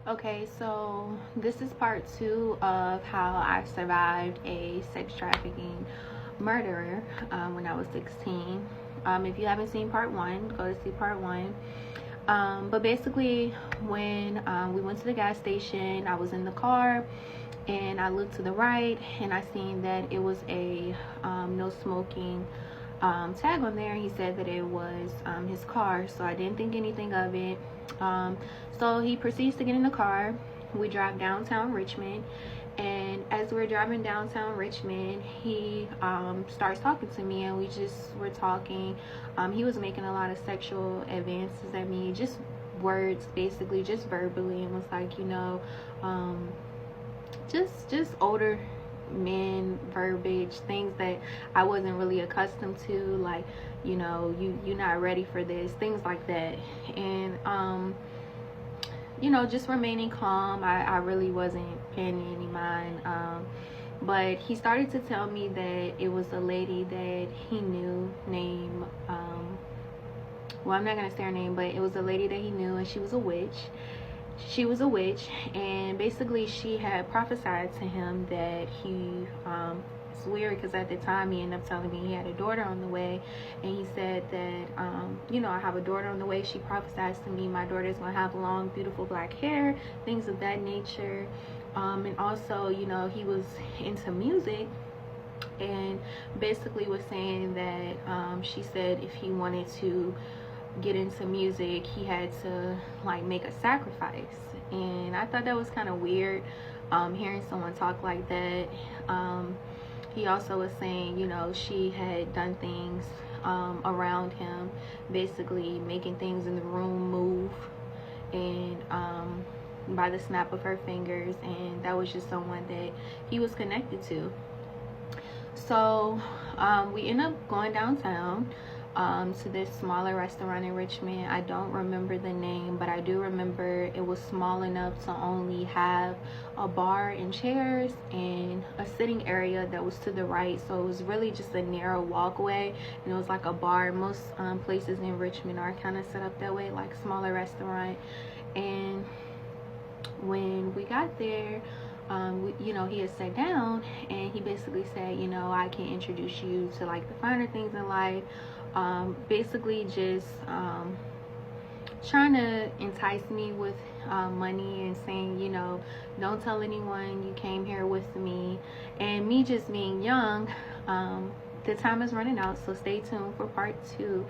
Okay, so this is part 2 of how I survived a sex trafficking murderer when I was 16. If you haven't seen part 1, go to see part 1. But basically, when we went to the gas station, I was in the car and I looked to the right and I seen that it was a no smoking tag on there. He said that it was his car, so I didn't think anything of it. So he proceeds to get in the car. We drive downtown Richmond, and as we're driving downtown Richmond, he starts talking to me, and we just were talking. He was making a lot of sexual advances at me, just words, basically, just verbally, and was like, just older men verbiage, things that I wasn't really accustomed to, like, you're not ready for this, things like that. And just remaining calm. I really wasn't paying any mind. But he started to tell me that it was a lady that he knew named well, I'm not gonna say her name, but it was a lady that he knew, and she was a witch. And basically she had prophesied to him that he it's weird because at the time he ended up telling me he had a daughter on the way, and he said that I have a daughter on the way. She prophesied to me my daughter is going to have long beautiful black hair, things of that nature. And also, he was into music, and basically was saying that she said if he wanted to get into music, he had to like make a sacrifice. And I thought that was kind of weird, hearing someone talk like that. He also was saying, she had done things around him, basically making things in the room move, and by the snap of her fingers, and that was just someone that he was connected to. So we end up going downtown to this smaller restaurant in Richmond. I don't remember the name, but I do remember it was small enough to only have a bar and chairs and a sitting area that was to the right. So it was really just a narrow walkway, and it was like a bar. Most places in Richmond are kind of set up that way, like smaller restaurant. And when we got there, he had sat down, and he basically said, I can introduce you to like the finer things in life. Basically just trying to entice me with money, and saying, don't tell anyone you came here with me. And me just being young, the time is running out, so stay tuned for part 2.